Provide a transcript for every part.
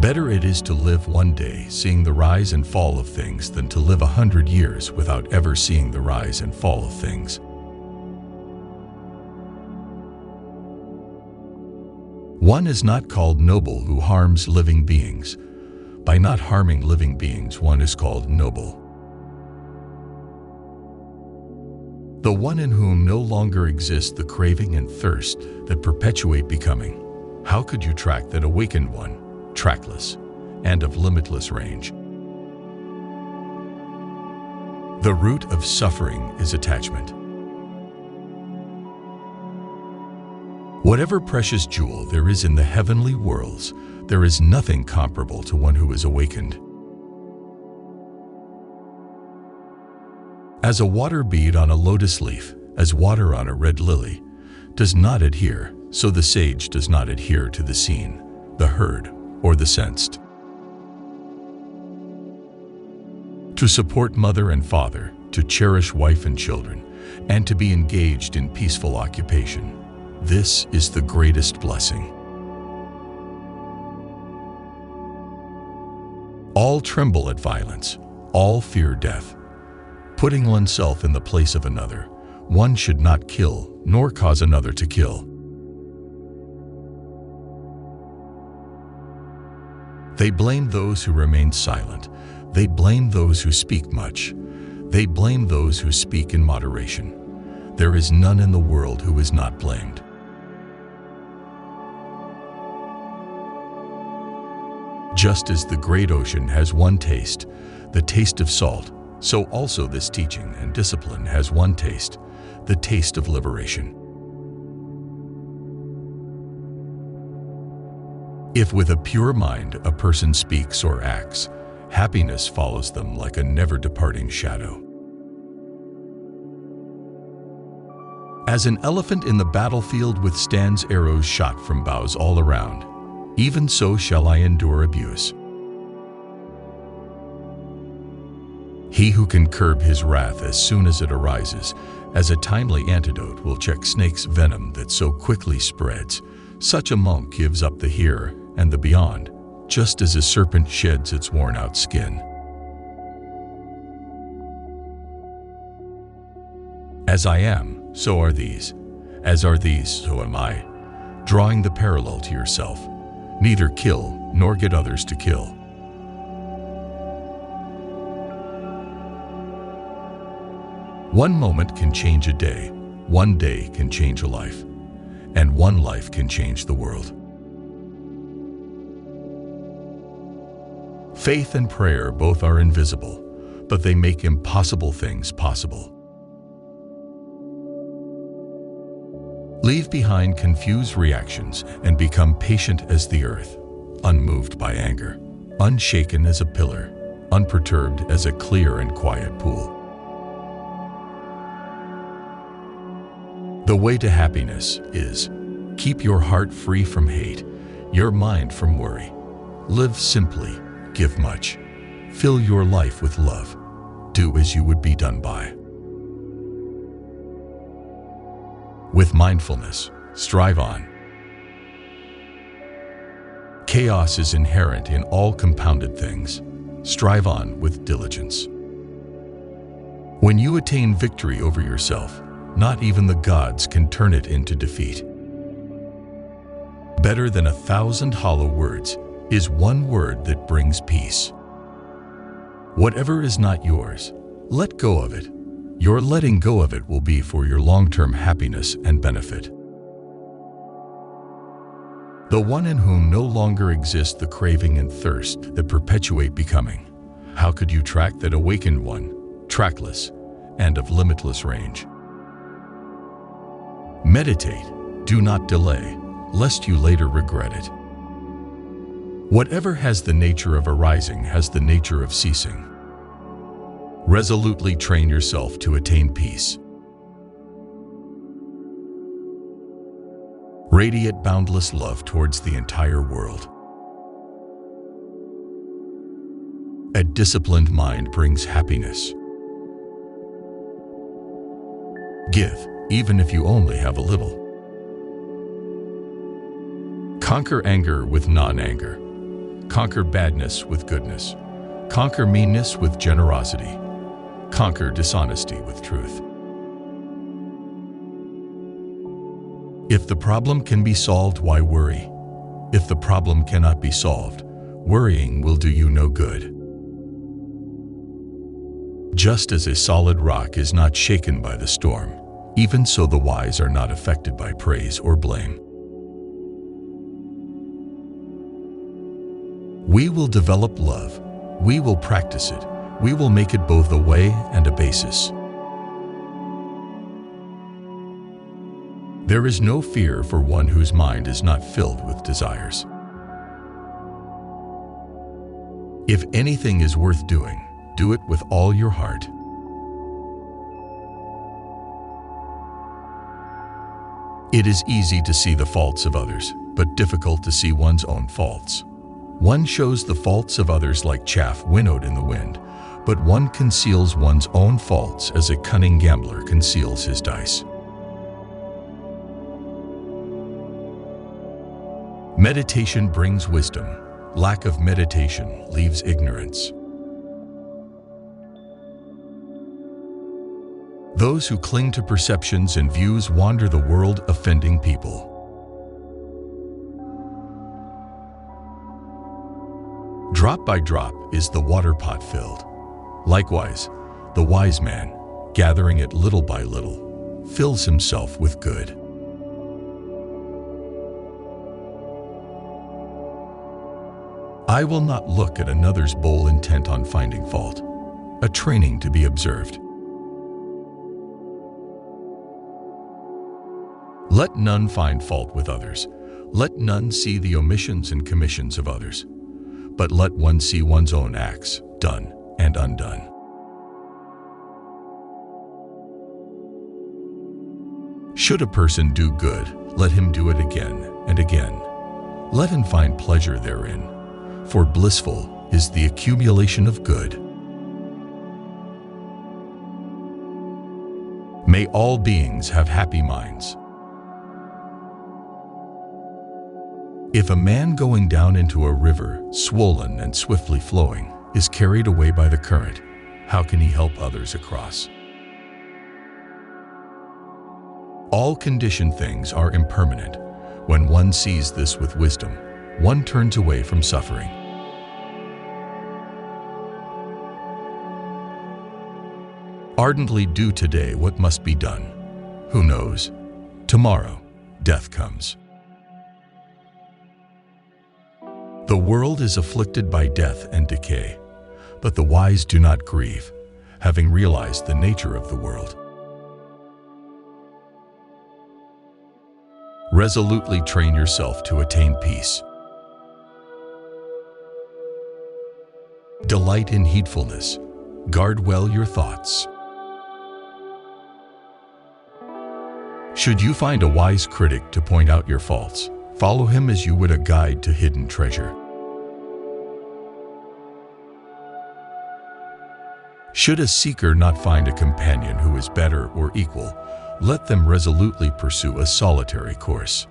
Better it is to live one day seeing the rise and fall of things than to live 100 years without ever seeing the rise and fall of things. One is not called noble who harms living beings. By not harming living beings, one is called noble. The one in whom no longer exists the craving and thirst that perpetuate becoming. How could you track that awakened one, trackless, and of limitless range? The root of suffering is attachment. Whatever precious jewel there is in the heavenly worlds, there is nothing comparable to one who is awakened. As a water bead on a lotus leaf, as water on a red lily, does not adhere, so the sage does not adhere to the seen, the heard, or the sensed. To support mother and father, to cherish wife and children, and to be engaged in peaceful occupation. This is the greatest blessing. All tremble at violence, all fear death. Putting oneself in the place of another, one should not kill, nor cause another to kill. They blame those who remain silent. They blame those who speak much. They blame those who speak in moderation. There is none in the world who is not blamed. Just as the great ocean has one taste, the taste of salt, so also this teaching and discipline has one taste, the taste of liberation. If with a pure mind a person speaks or acts, happiness follows them like a never-departing shadow. As an elephant in the battlefield withstands arrows shot from bows all around, even so shall I endure abuse. He who can curb his wrath as soon as it arises, as a timely antidote will check snake's venom that so quickly spreads, such a monk gives up the here and the beyond, just as a serpent sheds its worn-out skin. As I am, so are these. As are these, so am I. Drawing the parallel to yourself. Neither kill, nor get others to kill. One moment can change a day, one day can change a life, and one life can change the world. Faith and prayer both are invisible, but they make impossible things possible. Leave behind confused reactions and become patient as the earth, unmoved by anger, unshaken as a pillar, unperturbed as a clear and quiet pool. The way to happiness is, keep your heart free from hate, your mind from worry. Live simply, give much. Fill your life with love. Do as you would be done by. With mindfulness, strive on. Chaos is inherent in all compounded things. Strive on with diligence. When you attain victory over yourself, not even the gods can turn it into defeat. Better than 1,000 hollow words is one word that brings peace. Whatever is not yours, let go of it. Your letting go of it will be for your long-term happiness and benefit. The one in whom no longer exists the craving and thirst that perpetuate becoming. How could you track that awakened one, trackless, and of limitless range? Meditate, do not delay, lest you later regret it. Whatever has the nature of arising has the nature of ceasing. Resolutely train yourself to attain peace. Radiate boundless love towards the entire world. A disciplined mind brings happiness. Give, even if you only have a little. Conquer anger with non-anger. Conquer badness with goodness. Conquer meanness with generosity. Conquer dishonesty with truth. If the problem can be solved, why worry? If the problem cannot be solved, worrying will do you no good. Just as a solid rock is not shaken by the storm, even so the wise are not affected by praise or blame. We will develop love. We will practice it. We will make it both a way and a basis. There is no fear for one whose mind is not filled with desires. If anything is worth doing, do it with all your heart. It is easy to see the faults of others, but difficult to see one's own faults. One shows the faults of others like chaff winnowed in the wind, but one conceals one's own faults as a cunning gambler conceals his dice. Meditation brings wisdom. Lack of meditation leaves ignorance. Those who cling to perceptions and views wander the world offending people. Drop by drop is the water pot filled. Likewise, the wise man, gathering it little by little, fills himself with good. I will not look at another's bowl intent on finding fault, a training to be observed. Let none find fault with others. Let none see the omissions and commissions of others. But let one see one's own acts, done and undone. Should a person do good, let him do it again and again. Let him find pleasure therein, for blissful is the accumulation of good. May all beings have happy minds. If a man going down into a river, swollen and swiftly flowing, is carried away by the current, how can he help others across? All conditioned things are impermanent. When one sees this with wisdom, one turns away from suffering. Ardently do today what must be done. Who knows? Tomorrow, death comes. The world is afflicted by death and decay, but the wise do not grieve, having realized the nature of the world. Resolutely train yourself to attain peace. Delight in heedfulness. Guard well your thoughts. Should you find a wise critic to point out your faults, follow him as you would a guide to hidden treasure. Should a seeker not find a companion who is better or equal, let them resolutely pursue a solitary course.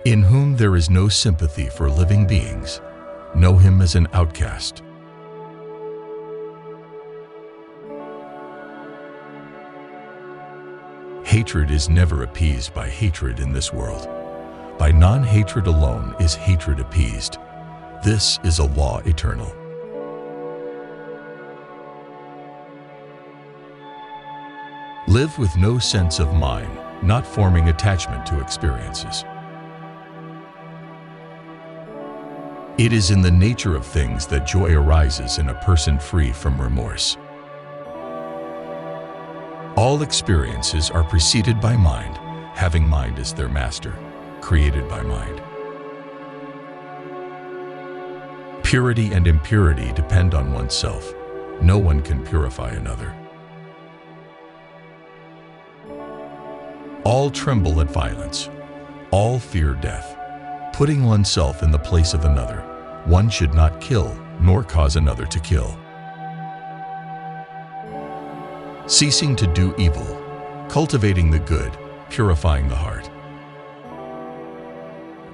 In whom there is no sympathy for living beings, know him as an outcast. Hatred is never appeased by hatred in this world. By non-hatred alone is hatred appeased. This is a law eternal. Live with no sense of mine, not forming attachment to experiences. It is in the nature of things that joy arises in a person free from remorse. All experiences are preceded by mind, having mind as their master, created by mind. Purity and impurity depend on oneself. No one can purify another. All tremble at violence. All fear death. Putting oneself in the place of another, one should not kill, nor cause another to kill. Ceasing to do evil, cultivating the good, purifying the heart.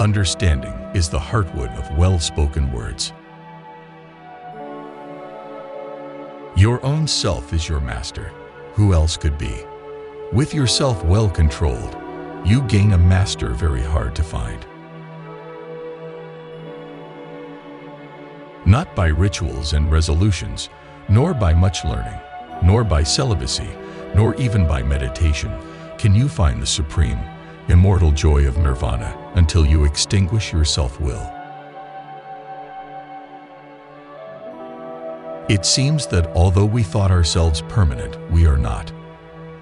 Understanding is the heartwood of well-spoken words. Your own self is your master. Who else could be? With yourself well controlled, you gain a master very hard to find. Not by rituals and resolutions, nor by much learning, nor by celibacy, nor even by meditation, can you find the supreme, immortal joy of nirvana until you extinguish your self-will. It seems that although we thought ourselves permanent, we are not.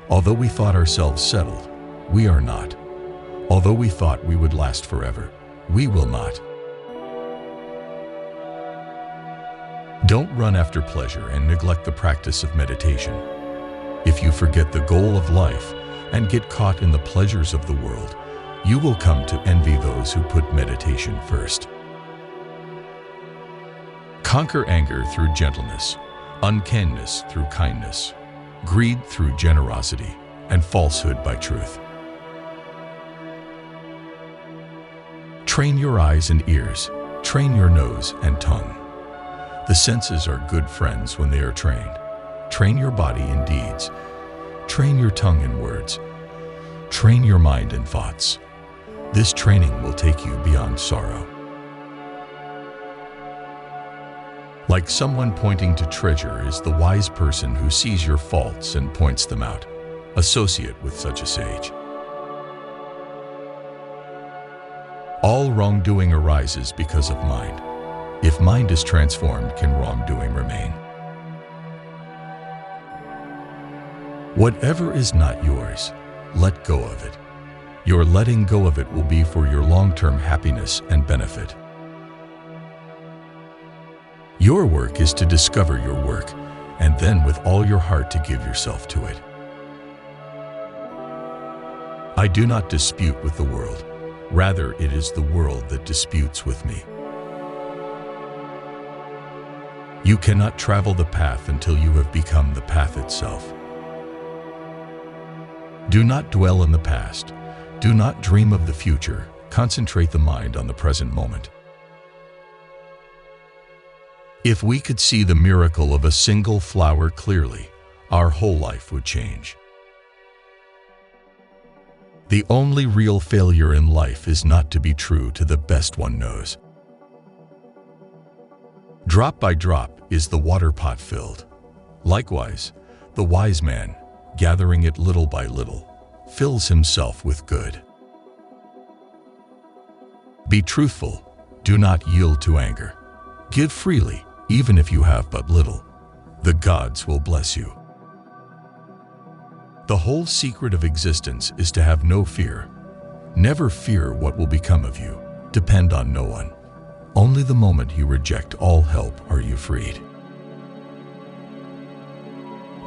Although we thought ourselves settled, we are not. Although we thought we would last forever, we will not. Don't run after pleasure and neglect the practice of meditation. If you forget the goal of life and get caught in the pleasures of the world, you will come to envy those who put meditation first. Conquer anger through gentleness, unkindness through kindness, greed through generosity, and falsehood by truth. Train your eyes and ears, train your nose and tongue. The senses are good friends when they are trained. Train your body in deeds. Train your tongue in words. Train your mind in thoughts. This training will take you beyond sorrow. Like someone pointing to treasure is the wise person who sees your faults and points them out. Associate with such a sage. All wrongdoing arises because of mind. If mind is transformed, can wrongdoing remain? Whatever is not yours, let go of it. Your letting go of it will be for your long-term happiness and benefit. Your work is to discover your work, and then with all your heart to give yourself to it. I do not dispute with the world. Rather, it is the world that disputes with me. You cannot travel the path until you have become the path itself. Do not dwell in the past. Do not dream of the future. Concentrate the mind on the present moment. If we could see the miracle of a single flower clearly, our whole life would change. The only real failure in life is not to be true to the best one knows. Drop by drop is the water pot filled. Likewise, the wise man, gathering it little by little, fills himself with good. Be truthful. Do not yield to anger. Give freely, even if you have but little. The gods will bless you. The whole secret of existence is to have no fear. Never fear what will become of you. Depend on no one. Only the moment you reject all help are you freed.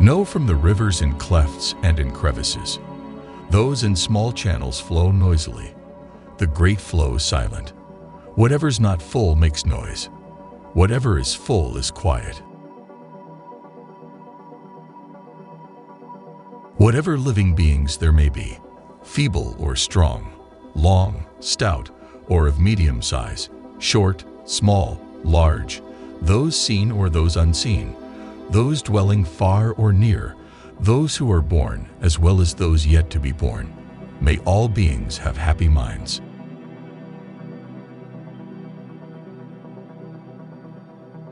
Know from the rivers in clefts and in crevices. Those in small channels flow noisily. The great flow silent. Whatever's not full makes noise. Whatever is full is quiet. Whatever living beings there may be, feeble or strong, long, stout, or of medium size, short, small, large, those seen or those unseen, those dwelling far or near, those who are born as well as those yet to be born, may all beings have happy minds.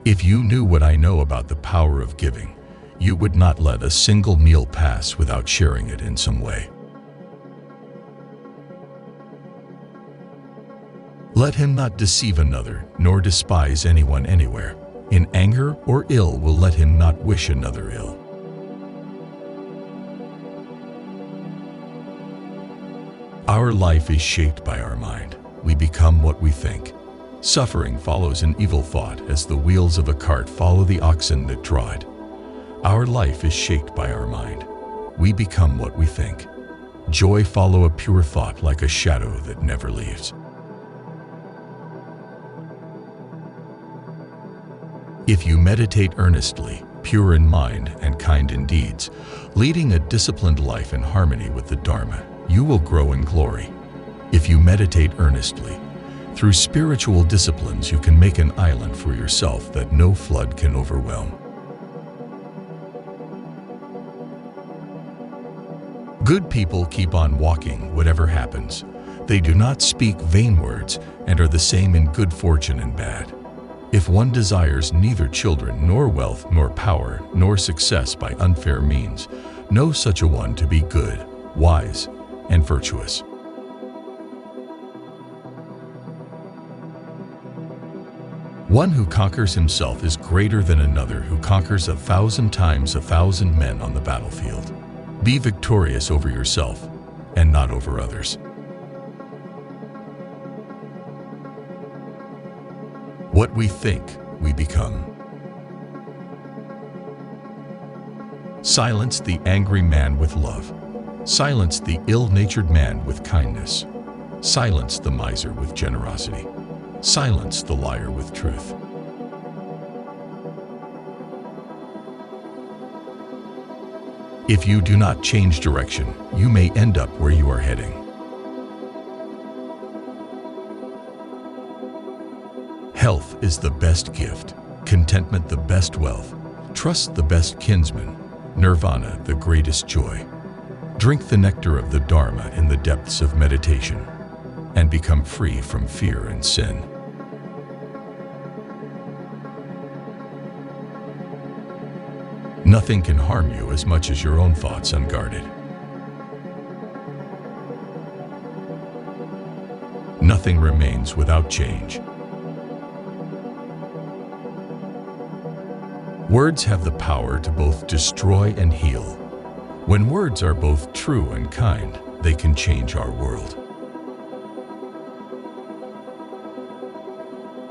If you knew what I know about the power of giving, you would not let a single meal pass without sharing it in some way. Let him not deceive another, nor despise anyone anywhere. In anger or ill will let him not wish another ill. Our life is shaped by our mind. We become what we think. Suffering follows an evil thought as the wheels of a cart follow the oxen that draw it. Our life is shaped by our mind. We become what we think. Joy follows a pure thought like a shadow that never leaves. If you meditate earnestly, pure in mind and kind in deeds, leading a disciplined life in harmony with the Dharma, you will grow in glory. If you meditate earnestly, Through spiritual disciplines, you can make an island for yourself that no flood can overwhelm. Good people keep on walking, whatever happens. They do not speak vain words and are the same in good fortune and bad. If one desires neither children, nor wealth, nor power, nor success by unfair means, know such a one to be good, wise, and virtuous. One who conquers himself is greater than another who conquers 1,000 times 1,000 men on the battlefield. Be victorious over yourself and not over others. What we think, we become. Silence the angry man with love. Silence the ill-natured man with kindness. Silence the miser with generosity. Silence the liar with truth. If you do not change direction, you may end up where you are heading. Health is the best gift, contentment the best wealth, trust the best kinsman, nirvana the greatest joy. Drink the nectar of the Dharma in the depths of meditation, and become free from fear and sin. Nothing can harm you as much as your own thoughts unguarded. Nothing remains without change. Words have the power to both destroy and heal. When words are both true and kind, they can change our world.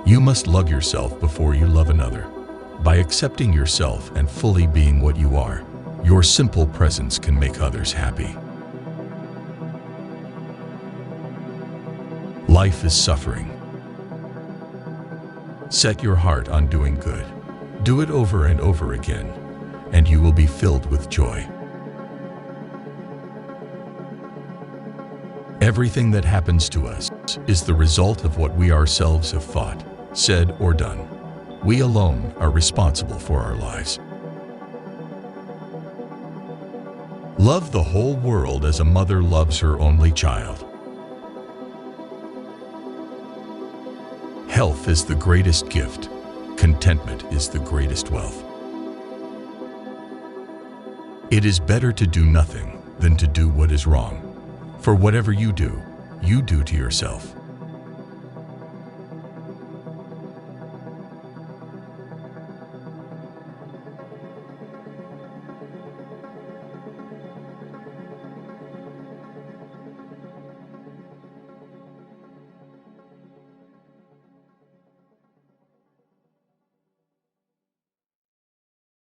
You must love yourself before you love another. By accepting yourself and fully being what you are, your simple presence can make others happy. Life is suffering. Set your heart on doing good. Do it over and over again, and you will be filled with joy. Everything that happens to us is the result of what we ourselves have thought, said, or done. We alone are responsible for our lives. Love the whole world as a mother loves her only child. Health is the greatest gift. Contentment is the greatest wealth. It is better to do nothing than to do what is wrong. For whatever you do to yourself.